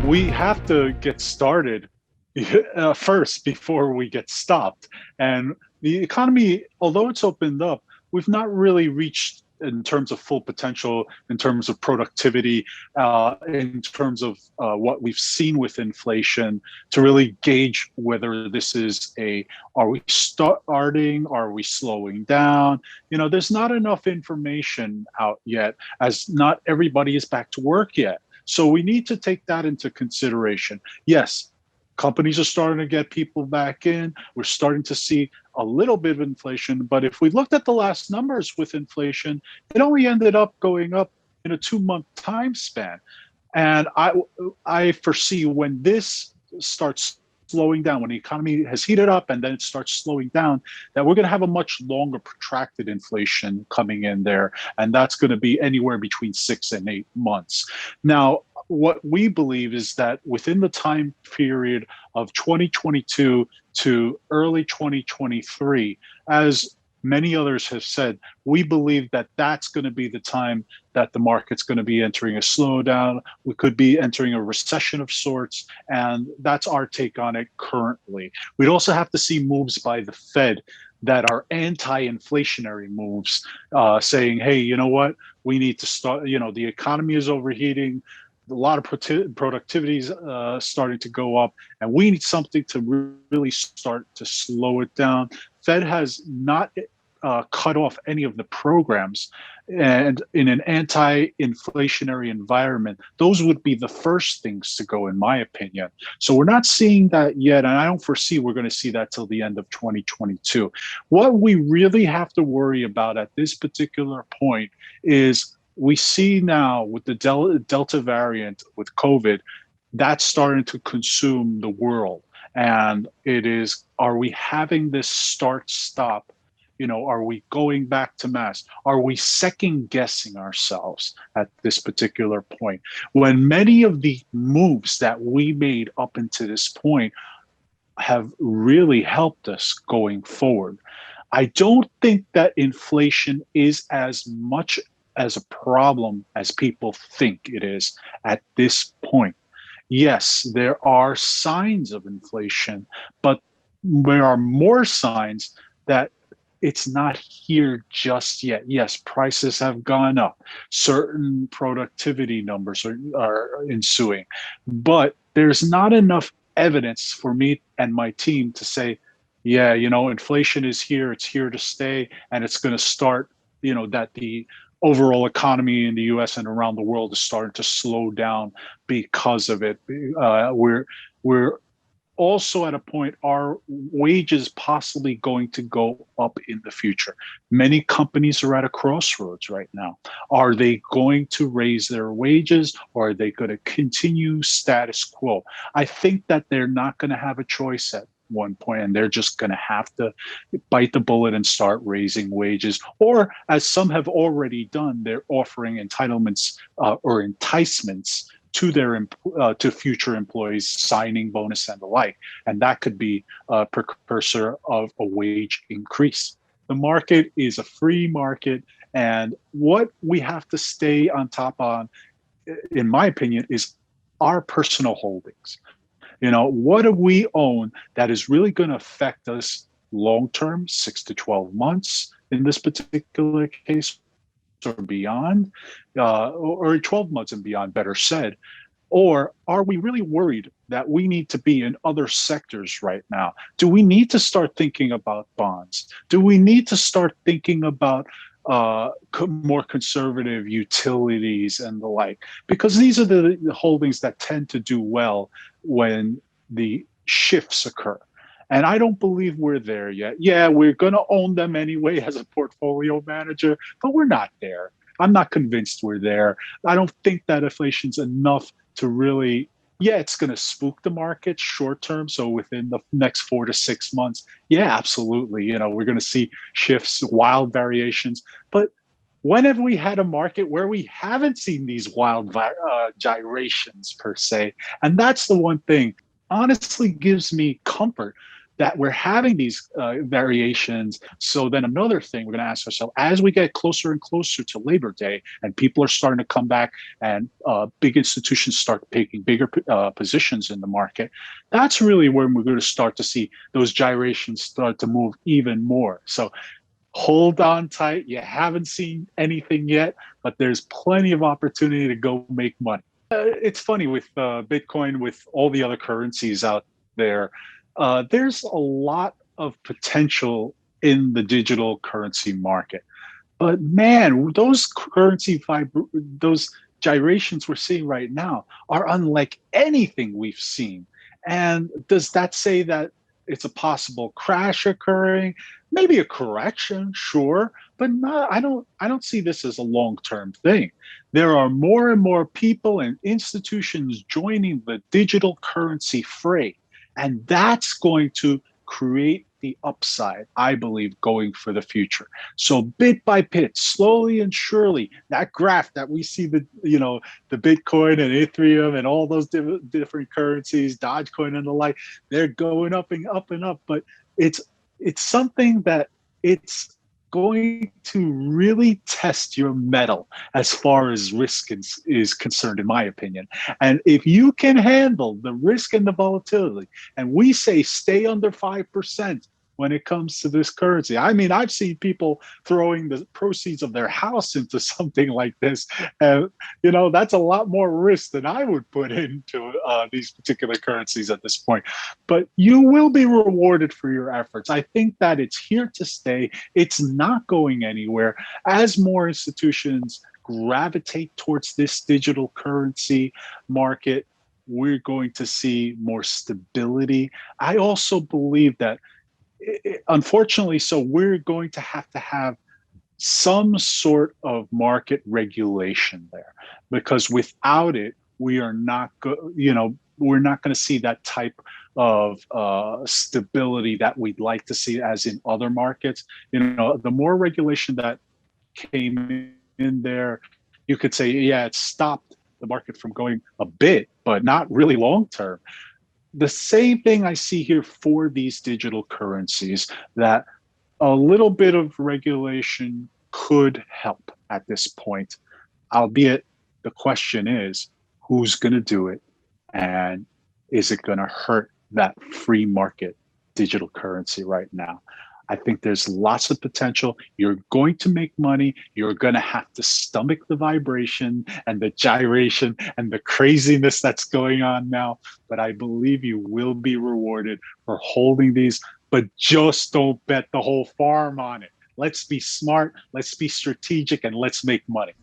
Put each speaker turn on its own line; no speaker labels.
we have to get started first before we get stopped. And the economy, although it's opened up, we've not really reached in terms of full potential, in terms of productivity, in terms of what we've seen with inflation to really gauge whether this is are we starting, are we slowing down? There's not enough information out yet, as not everybody is back to work yet. So we need to take that into consideration. Yes, companies are starting to get people back in. We're starting to see a little bit of inflation. But if we looked at the last numbers with inflation, it only ended up going up in a 2-month time span. And I foresee when this starts slowing down, when the economy has heated up and then it starts slowing down, that we're going to have a much longer protracted inflation coming in there. And that's going to be anywhere between 6 and 8 months. Now, what we believe is that within the time period of 2022 to early 2023, as many others have said, we believe that that's going to be the time that the market's going to be entering a slowdown. We could be entering a recession of sorts, and that's our take on it currently. We'd also have to see moves by the Fed that are anti-inflationary moves, saying, hey, you know what, we need to start, the economy is overheating, a lot of productivity is starting to go up, and we need something to really start to slow it down. Fed has not cut off any of the programs, and in an anti-inflationary environment, those would be the first things to go, in my opinion. So we're not seeing that yet, and I don't foresee we're going to see that till the end of 2022. What we really have to worry about at this particular point is we see now with the Delta variant with COVID, that's starting to consume the world. And are we having this start-stop? Are we going back to mass? Are we second guessing ourselves at this particular point? When many of the moves that we made up until this point have really helped us going forward. I don't think that inflation is as much as a problem as people think it is at this point. Yes, there are signs of inflation, but there are more signs that it's not here just yet. Yes, prices have gone up. Certain productivity numbers are ensuing, but there's not enough evidence for me and my team to say, yeah, inflation is here, it's here to stay, and it's going to start, that the overall economy in the US and around the world is starting to slow down because of it. We're also at a point, are wages possibly going to go up in the future? Many companies are at a crossroads right now. Are they going to raise their wages, or are they going to continue status quo? I think that they're not going to have a choice at one point, and they're just going to have to bite the bullet and start raising wages. Or, as some have already done, they're offering entitlements or enticements to to future employees, signing bonus and the like, and that could be a precursor of a wage increase. The market is a free market, and what we have to stay on top on, in my opinion, is our personal holdings. What do we own that is really going to affect us long term, 6 to 12 months in this particular case, or beyond, or 12 months and beyond, better said? Or are we really worried that we need to be in other sectors right now? Do we need to start thinking about bonds? Do we need to start thinking about more conservative utilities and the like? Because these are the holdings that tend to do well when the shifts occur. And I don't believe we're there yet. Yeah, we're going to own them anyway as a portfolio manager, but we're not there. I'm not convinced we're there. I don't think that inflation's enough to really, yeah, it's going to spook the market short term. So within the next 4 to 6 months, yeah, absolutely. We're going to see shifts, wild variations. But when have we had a market where we haven't seen these wild gyrations per se? And that's the one thing honestly gives me comfort, that we're having these variations. So then another thing we're going to ask ourselves, as we get closer and closer to Labor Day and people are starting to come back and big institutions start taking bigger positions in the market, that's really when we're going to start to see those gyrations start to move even more. So hold on tight. You haven't seen anything yet, but there's plenty of opportunity to go make money. It's funny with Bitcoin, with all the other currencies out there, there's a lot of potential in the digital currency market. But man, those gyrations we're seeing right now are unlike anything we've seen. And does that say that it's a possible crash occurring? Maybe a correction, sure, but not, I don't see this as a long-term thing. There are more and more people and institutions joining the digital currency fray, and that's going to create the upside, I believe, going for the future. So bit by bit, slowly and surely, that graph that we see, the Bitcoin and Ethereum and all those different currencies, Dogecoin and the like, they're going up and up and up. But it's it's something that it's going to really test your mettle as far as risk is concerned, in my opinion. And if you can handle the risk and the volatility, and we say stay under 5% when it comes to this currency. I mean, I've seen people throwing the proceeds of their house into something like this. And, that's a lot more risk than I would put into these particular currencies at this point. But you will be rewarded for your efforts. I think that it's here to stay. It's not going anywhere. As more institutions gravitate towards this digital currency market, we're going to see more stability. I also believe that unfortunately, so we're going to have some sort of market regulation there, because without it, we are not we're not going to see that type of stability that we'd like to see as in other markets. The more regulation that came in there, you could say, yeah, it stopped the market from going a bit, but not really long term. The same thing I see here for these digital currencies, that a little bit of regulation could help at this point, albeit the question is, who's going to do it? And is it going to hurt that free market digital currency right now? I think there's lots of potential. You're going to make money. You're going to have to stomach the vibration and the gyration and the craziness that's going on now. But I believe you will be rewarded for holding these, but just don't bet the whole farm on it. Let's be smart, let's be strategic, and let's make money.